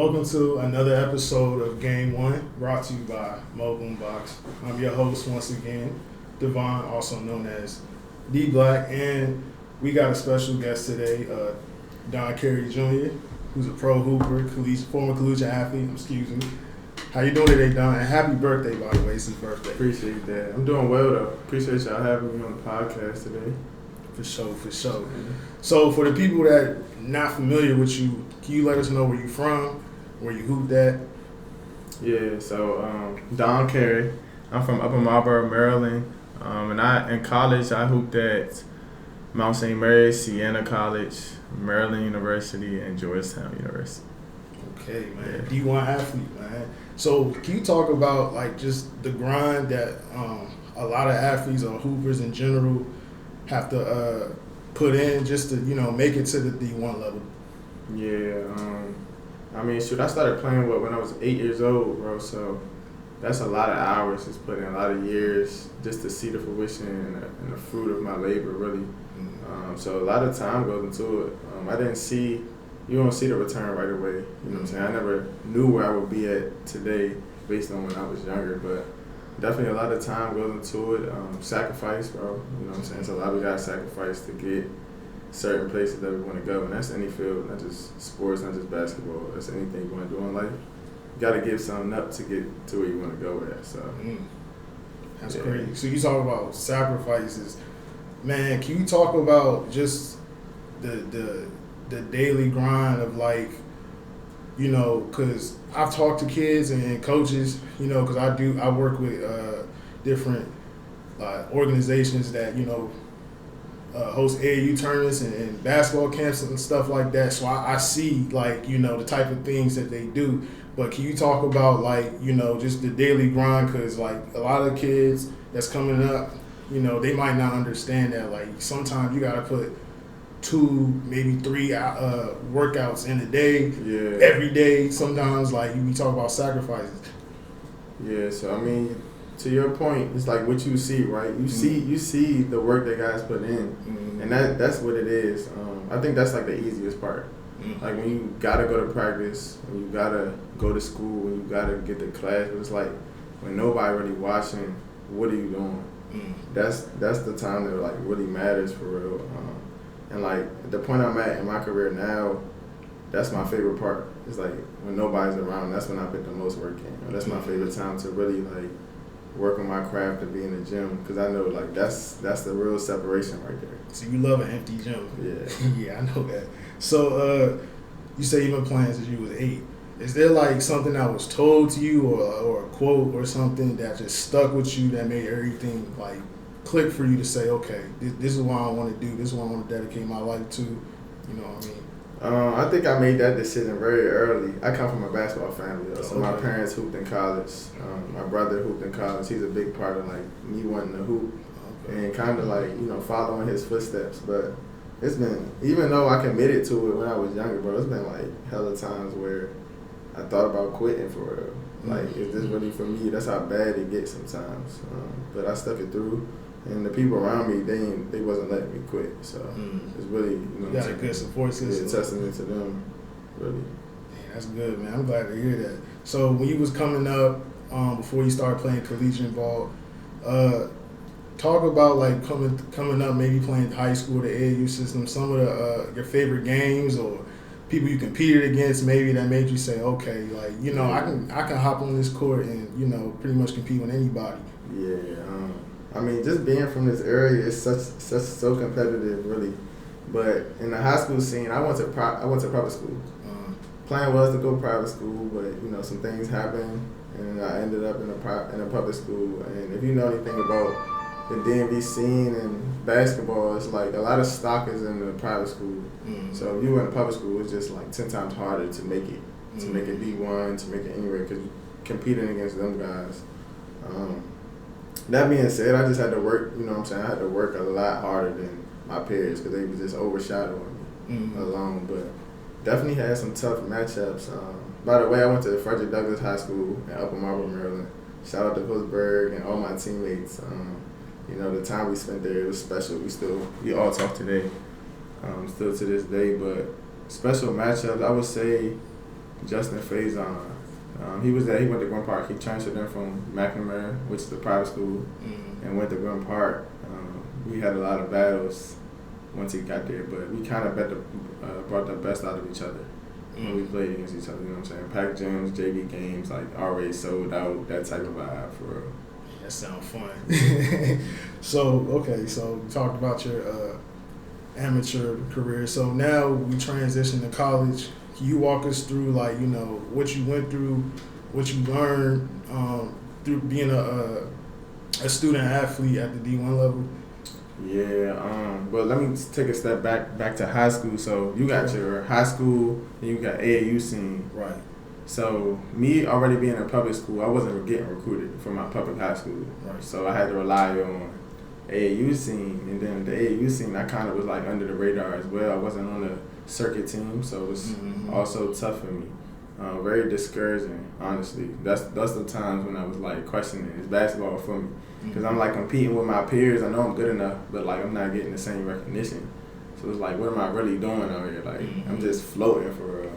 Welcome to another episode of Game One, brought to you by Mo Boombox. I'm your host once again, Devon, also known as D Black, and we got a special guest today, Don Carey Jr., who's a pro hooper, former collegiate athlete. Excuse me. How you doing today, Don? And happy birthday, by the way. It's his birthday. Appreciate that. I'm doing well though. Appreciate y'all having me on the podcast today. For sure. So for the people that not familiar with you, can you let us know where you from, where you hooped at? Yeah, so Don Carey. I'm from Upper Marlboro, Maryland. And in college I hooped at Mount St. Mary's, Siena College, Maryland University, and Georgetown University. Okay, man. Yeah. D1 athlete, man. So can you talk about like just the grind that a lot of athletes or hoopers in general have to put in just to, make it to the D1 level? Yeah, I started playing when I was 8 years old, bro, so that's a lot of hours just put in, a lot of years just to see the fruition and the fruit of my labor, really. So a lot of time goes into it. You don't see the return right away, you know what I'm saying? I never knew where I would be at today based on when I was younger, but definitely a lot of time goes into it. Sacrifice, bro, you know what I'm saying? So a lot of guys sacrifice to get certain places that we want to go, and that's any field, not just sports, not just basketball. That's anything you want to do in life. You got to give something up to get to where you want to go with that. So That's crazy. So you talk about sacrifices, man. Can you talk about just the daily grind of because I've talked to kids and coaches, because I work with different organizations that host AAU tournaments and basketball camps and stuff like that. So I see the type of things that they do. But can you talk about just the daily grind? Because a lot of kids that's coming up, they might not understand that sometimes you got to put 2, maybe 3 workouts in a day, every day. Sometimes you be talking about sacrifices. Yeah, so to your point, it's like what you see, right? You see the work that guys put in, and that's what it is. I think that's the easiest part. Like when you gotta go to practice, when you gotta go to school, when you gotta get to class, but it's when nobody really watching, what are you doing? That's the time that really matters for real. And the point I'm at in my career now, that's my favorite part. It's when nobody's around, that's when I put the most work in. That's my favorite time to really work on my craft and be in the gym, because I know that's the real separation right there. So you love an empty gym. Yeah. Yeah, I know that. So you say you've been playing since you was 8. Is there something that was told to you or a quote or something that just stuck with you that made everything click for you to say, okay, this is what I want to do, this is what I want to dedicate my life to, you know what I mean? I think I made that decision very early. I come from a basketball family, though. So my parents hooped in college. My brother hooped in college. He's a big part of me wanting to hoop and kind of following his footsteps. But it's been, even though I committed to it when I was younger, bro, it's been hella times where I thought about quitting for real. Is this really for me? That's how bad it gets sometimes. But I stuck it through. And the people around me, they wasn't letting me quit. So it's really, you got a good support system. Yeah, testament to them, really. Yeah, that's good, man. I'm glad to hear that. So when you was coming up, before you started playing collegiate ball, talk about coming up, maybe playing high school, the AAU system, some of your favorite games or people you competed against, maybe that made you say, okay, I can hop on this court and pretty much compete with anybody. Yeah. Just being from this area is so competitive, really. But in the high school scene, I went to private school. Plan was to go private school, but some things happened, and I ended up in a public school. And if you know anything about the DMV scene and basketball, it's a lot of stock is in the private school. So if you were in a public school, it's just 10 times harder to make it, to make it D1, to make it anywhere, because you're competing against them guys. That being said, I just had to work, I had to work a lot harder than my peers because they was just overshadowing me alone. But definitely had some tough matchups. By the way, I went to Frederick Douglass High School in Upper Marlboro, Maryland. Shout out to Pittsburgh and all my teammates. The time we spent there, it was special. We all talk today, still to this day. But special matchups, I would say Justin Faison. He was there. He went to Gwen Park. He transferred in from McNamara, which is the private school, and went to Gwen Park. We had a lot of battles once he got there, but we kind of brought the best out of each other when we played against each other. You know what I'm saying? Pack gyms, JV games, like already sold out, that type of vibe for real. That sounds fun. So you talked about your amateur career. So now we transition to college. Can you walk us through, like, you know, what you went through, what you learned through being a student athlete at the D1 level? Yeah, but let me take a step back to high school. So you got your high school, and you got AAU scene. Right. So me already being in public school, I wasn't getting recruited from my public high school. Right. So I had to rely on AAU scene, and then the AAU scene, I kind of was like under the radar as well. I wasn't on the circuit team, so it was also tough for me. Very discouraging, honestly. That's the times when I was like questioning, is basketball for me? Because I'm like competing with my peers. I know I'm good enough, but like I'm not getting the same recognition. So it's like, what am I really doing out here? Like I'm just floating for real.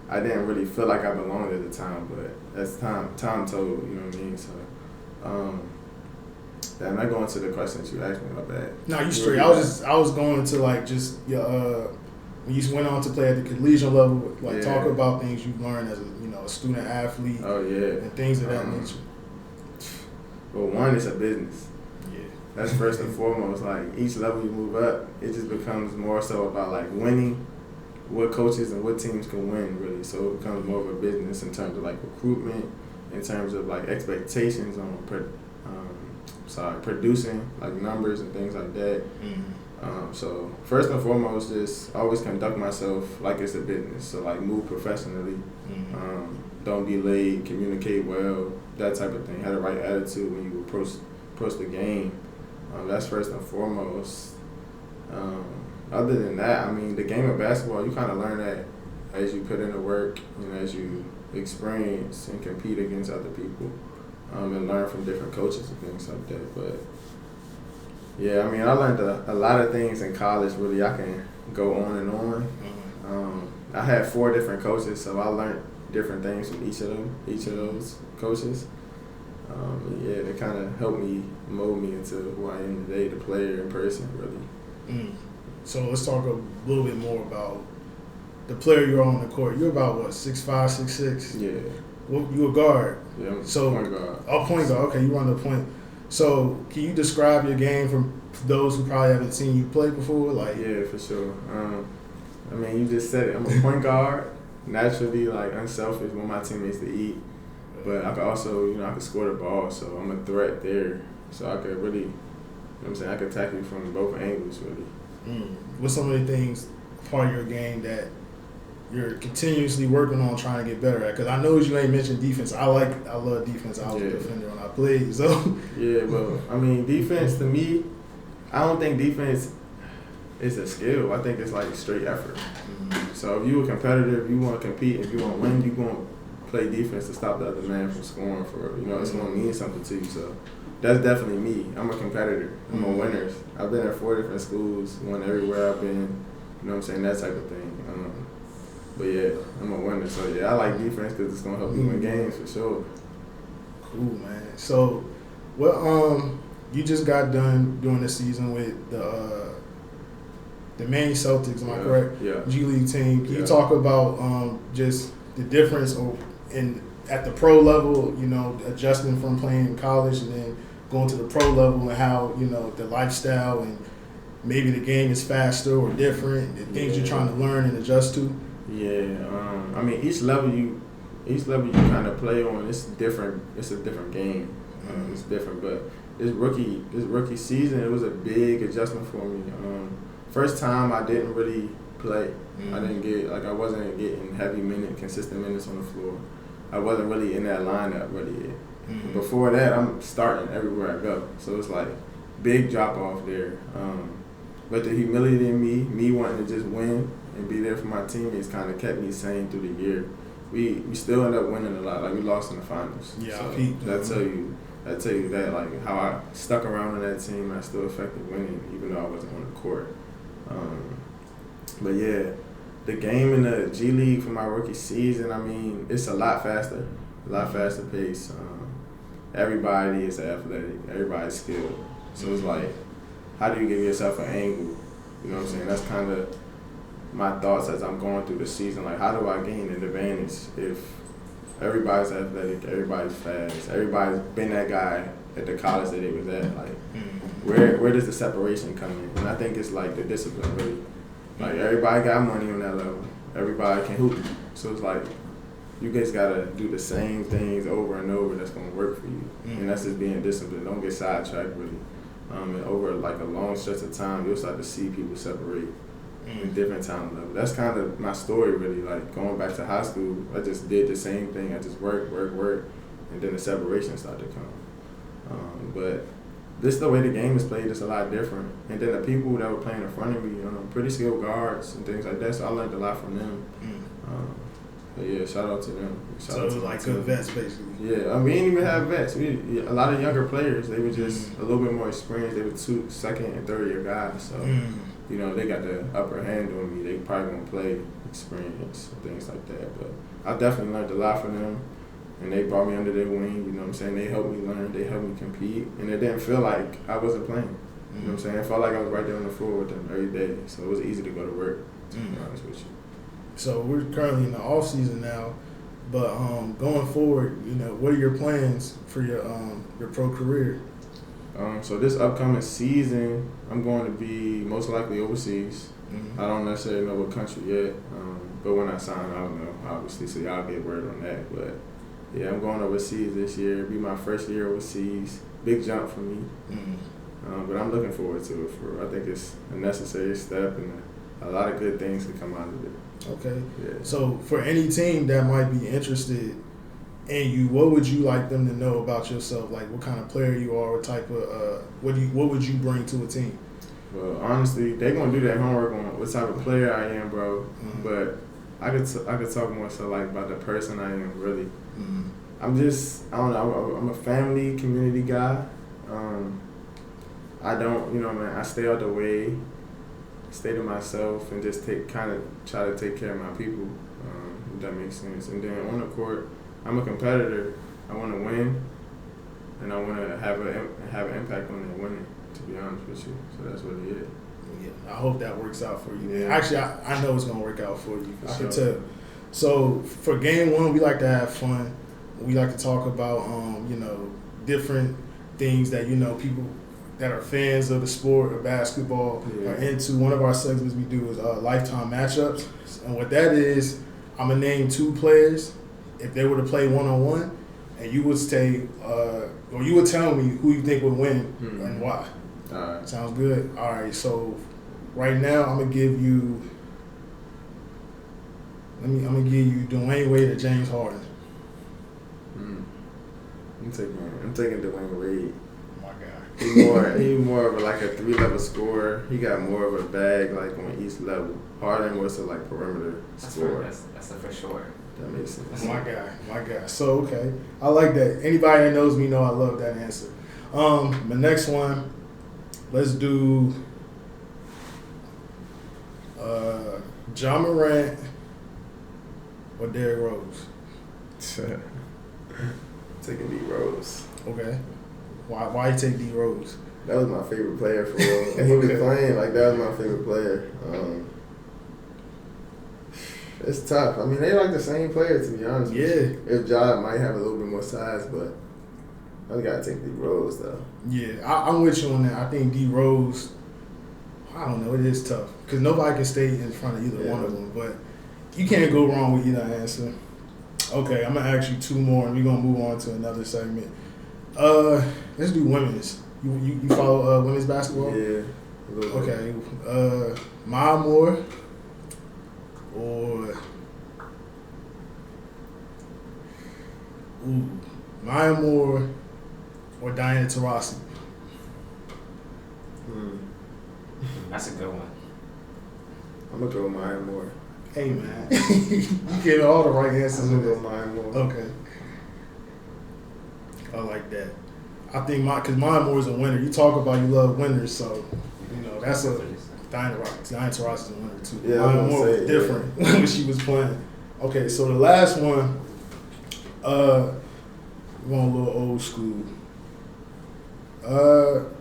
I didn't really feel like I belonged at the time, but as time told, you know what I mean? So, damn, I go into the questions you asked me about that. No, you straight. I was going to like just your when you went on to play at the collegiate level, like talk about things you learned as a student athlete. Oh yeah, and things of that nature. Well, one, it's a business. Yeah, that's first and foremost. Like each level you move up, it just becomes more so about like winning. What coaches and what teams can win, really. So it becomes more of a business in terms of like recruitment, in terms of like expectations on producing like numbers and things like that. So first and foremost, just always conduct myself like it's a business. So like move professionally, don't be late, communicate well, that type of thing. Have the right attitude when you approach the game. That's first and foremost. Other than that, I mean, the game of basketball, you kind of learn that as you put in the work, as you experience and compete against other people, and learn from different coaches and things like that. But yeah, I mean, I learned a lot of things in college. Really, I can go on and on. I had 4 different coaches, so I learned different things from each of those coaches. Yeah, they kind of helped me mold me into who I am today, the player in person, really. So let's talk a little bit more about the player you're on the court. You're about what, 6'5", 6'6"? Yeah. Well, you a guard. Yeah, I'm so, point guard. Oh, point guard. Okay, you run the point. So can you describe your game for those who probably haven't seen you play before? Like, yeah, for sure. I mean, you just said it. I'm a point guard. Naturally, like unselfish, want my teammates to eat, but I could also, I could score the ball. So I'm a threat there. So I could really, you know what I'm saying, I could attack you from both angles, really. What's some of the things, part of your game, that you're continuously working on trying to get better at? Because I know you ain't mentioned defense. I love defense. I was a defender when I played. So yeah, well, I mean, defense to me, I don't think defense is a skill. I think it's like straight effort. So if you a competitor, if you want to compete, if you want to win, you going to play defense to stop the other man from scoring for, it's going to mean something to you. So that's definitely me. I'm a competitor. I'm a winner. I've been at 4 different schools, won everywhere I've been, you know what I'm saying, that type of thing. But yeah, I'm a winner. So yeah, I like defense because it's going to help you win games for sure. Cool, man. So, you just got done doing the season with the Maine Celtics, am I correct? Yeah. G League team. Can you talk about just the difference at the pro level, adjusting from playing in college and then going to the pro level, and how, the lifestyle and maybe the game is faster or different, the things you're trying to learn and adjust to? Yeah. I mean, each level you kind of play on, it's different. It's a different game. It's different, but this rookie season, it was a big adjustment for me. First time I didn't really play. I wasn't getting consistent minutes on the floor. I wasn't really in that lineup really yet. Before that, I'm starting everywhere I go. So it's like big drop off there. But the humility in me wanting to just win and be there for my teammates kind of kept me sane through the year. We still ended up winning a lot. Like we lost in the finals. Yeah, so I tell you that, like how I stuck around on that team, I still affected winning even though I wasn't on the court. But yeah, the game in the G League for my rookie season, I mean, it's a lot faster pace. Everybody is athletic. Everybody's skilled. So it's like, how do you give yourself an angle? You know what I'm saying? That's kind of my thoughts as I'm going through the season. Like, how do I gain an advantage if everybody's athletic, everybody's fast, everybody's been that guy at the college that they was at? Like, where does the separation come in? And I think it's like the discipline, really. Like, everybody got money on that level. Everybody can hoop. So it's like, you guys gotta do the same things over and over that's gonna work for you. And that's just being disciplined. Don't get sidetracked, really. And over like a long stretch of time, you'll start to see people separate in different talent levels. That's kind of my story, really. Like, going back to high school, I just did the same thing. I just worked, and then the separation started to come. But this the way the game is played. It's a lot different. And then the people that were playing in front of me, pretty skilled guards and things like that. So I learned a lot from them. But yeah, shout out to them. So it was like good vets, basically. Yeah, we didn't even have vets. A lot of younger players. They were just a little bit more experienced. They were second and third year guys. So they got the upper hand on me. They probably gonna play experience and things like that. But I definitely learned a lot from them, and they brought me under their wing. You know what I'm saying? They helped me learn. They helped me compete, and it didn't feel like I wasn't playing. You know what I'm saying? It felt like I was right there on the floor with them every day. So it was easy to go to work. To be honest with you. So we're currently in the off season now, but going forward, what are your plans for your pro career? So this upcoming season, I'm going to be most likely overseas. I don't necessarily know what country yet, but when I sign, I'll know, obviously, so y'all get word on that. But yeah, I'm going overseas this year. It'll be my first year overseas. Big jump for me. But I'm looking forward to it. I think it's a necessary step, and a lot of good things can come out of it. Okay. Yeah. So for any team that might be interested in you, what would you like them to know about yourself? Like, what kind of player you are, what type of what would you bring to a team? Well, honestly, they're gonna do that homework on what type of player I am, bro. But I could talk more so like about the person I am, really. I'm just, I don't know, I'm a family, community guy. I don't, I stay out the way, stay to myself, and just try to take care of my people, if that makes sense. And then on the court, I'm a competitor. I want to win, and I want to have an impact on that winning, to be honest with you. So that's what it is. Yeah, I hope that works out for you. Yeah. Actually, I know it's going to work out for you. I can tell. So for game one, we like to have fun. We like to talk about, different things that, people that are fans of the sport of basketball are into. One of our segments we do is lifetime matchups. And what that is, I'm going to name two players. If they were to play one-on-one, and you would say, or you would tell me who you think would win and why. All right. Sounds good? All right, so right now I'm going to give you Dwayne Wade or James Harden. I'm taking Dwayne Wade. My God. He's more of a 3-level scorer. He got more of a bag on each level. Harden was a perimeter scorer. That's for sure. That makes sense. My guy. So okay, I like that. Anybody that knows me know I love that answer. The next one, let's do John Morant or Derrick Rose. Taking D Rose. Okay. Why you take D Rose? That was my favorite player for real. And he was playing that was my favorite player. It's tough. I mean, they the same player, to be honest. Yeah. If Ja might have a little bit more size, but I gotta take D Rose though. Yeah, I'm with you on that. I think D Rose. I don't know. It is tough because nobody can stay in front of either one of them. But you can't go wrong with either answer. Okay, I'm gonna ask you two more, and we're gonna move on to another segment. Let's do women's. You follow women's basketball? Yeah. Okay. Maya Moore or Maya Moore or Diana Taurasi? That's a good one. I'm gonna go Maya Moore. Hey man, you gave all the right answers. I'm gonna go Maya Moore. Okay. I like that. I think because Maya Moore is a winner. You talk about you love winners, so that's Diana Ross. Diana Ross is a winner too. Yeah, Mine more was different when she was playing. Okay, so the last one, we're going a little old school.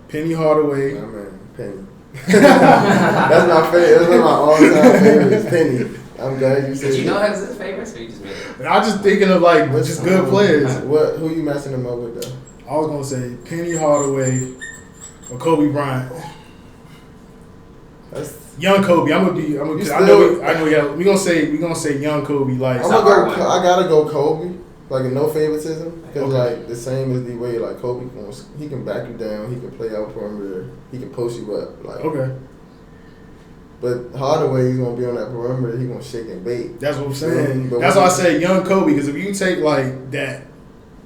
Penny Hardaway. My man, Penny. That's my favorite. That's one of my all-time favorites, Penny. I'm glad you said Did you know that. that was his favorites, or you just made it? I was just thinking of like just good players. Who you messing him up with though? I was gonna say Penny Hardaway or Kobe Bryant. That's, Young Kobe. I know. Yeah, we gonna say young Kobe. Like I gotta go Kobe. Like no favoritism, because like the same as the way like Kobe he can back you down, he can play out perimeter, he can post you up. Like But Hardaway, he's gonna be on that perimeter, he's gonna shake and bait. That's what I'm saying. That's why I say young Kobe, because if you take like that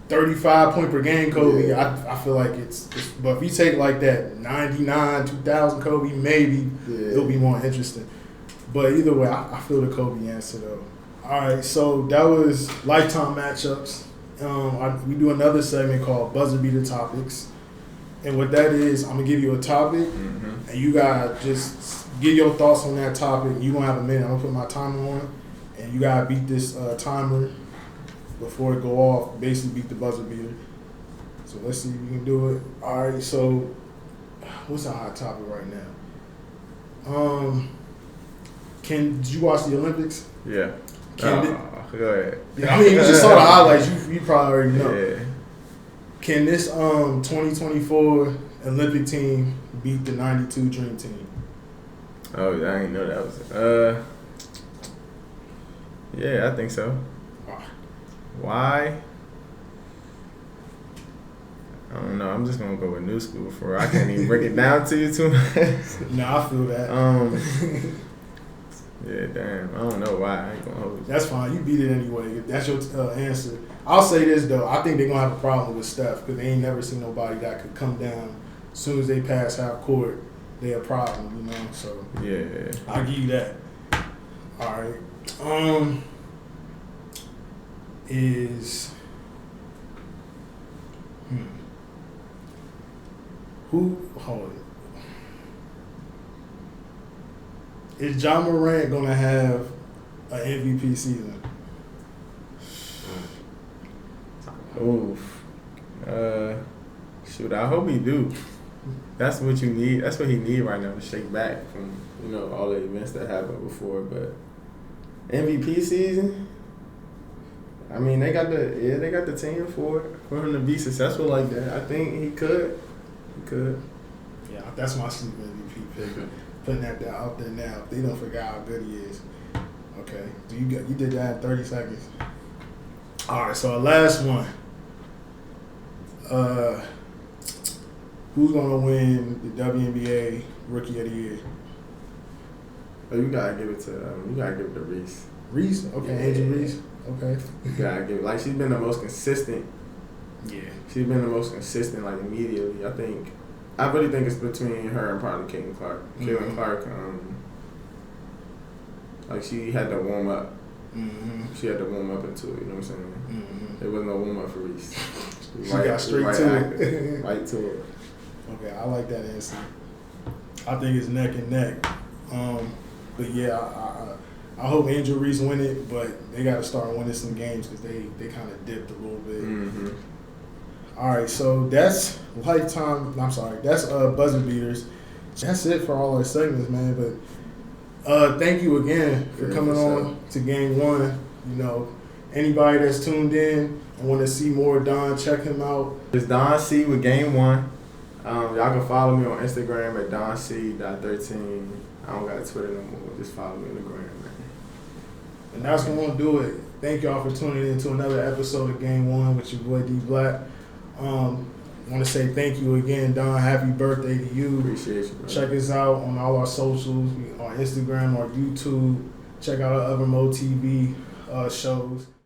35 point per game Kobe, I feel like it's but if you take like that 99, 2000 Kobe, maybe it'll be more interesting. But either way, I feel the Kobe answer though. All right, so that was lifetime matchups. We do another segment called Buzzer Beater Topics. And what that is, I'm going to give you a topic, and you got to just give your thoughts on that topic. You're going to have a minute. I'm going to put my timer on, and you got to beat this timer before it go off, basically beat the buzzer beater. So let's see if you can do it. All right, so what's our hot topic right now? Did you watch the Olympics? Yeah. Go ahead. Yeah, I mean, you just saw the highlights. You probably already know. Yeah. Can this 2024 Olympic team beat the 92 Dream Team? Oh, I didn't know that was yeah, I think so. Why? I don't know. I'm just gonna go with new school for I can't even break it down to you too much. No, I feel that. Yeah, damn. I don't know why. I ain't gonna hold you. That's fine. You beat it anyway. That's your answer. I'll say this though. I think they're gonna have a problem with Steph because they ain't never seen nobody that could come down as soon as they pass half court. They a problem, you know. So Yeah. I'll give you that. All right. Hold it. Is Ja Morant gonna have an MVP season? Oof. Shoot, I hope he do. That's what you need. That's what he need right now to shake back from, all the events that happened before. But MVP season, I mean, they got the team for him to be successful like that. I think he could. Yeah, that's my sleep MVP pick. Putting that out there now. If they don't forget how good he is. Okay. You did that in 30 seconds. All right, so our last one. Who's gonna win the WNBA Rookie of the Year? Oh, you gotta give it to Reese. Reese? Okay, Yeah. Angel Reese. Okay. You gotta give it. Like, she's been the most consistent. Yeah. She's been the most consistent, like, immediately. I really think it's between her and probably Caitlin Clark. Caitlin Clark, like, she had to warm up. She had to warm up into it, you know what I'm saying? There wasn't no warm up for Reese. She got straight to it. Right to it. Okay, I like that answer. I think it's neck and neck. But yeah, I hope Angel Reese win it, but they got to start winning some games because they kind of dipped a little bit. All right, so that's that's buzzer beaters. That's it for all our segments, man. But thank you again for coming on to Game 1. Anybody that's tuned in and want to see more of Don, check him out. It's Don C with Game 1. Y'all can follow me on Instagram at DonC.13. I don't got Twitter no more. Just follow me on the gram, man. And that's going to do it. Thank y'all for tuning in to another episode of Game 1 with your boy D Black. I want to say thank you again, Don. Happy birthday to you. Appreciate you, bro. Check us out on all our socials, on Instagram or YouTube. Check out our other Mo TV shows.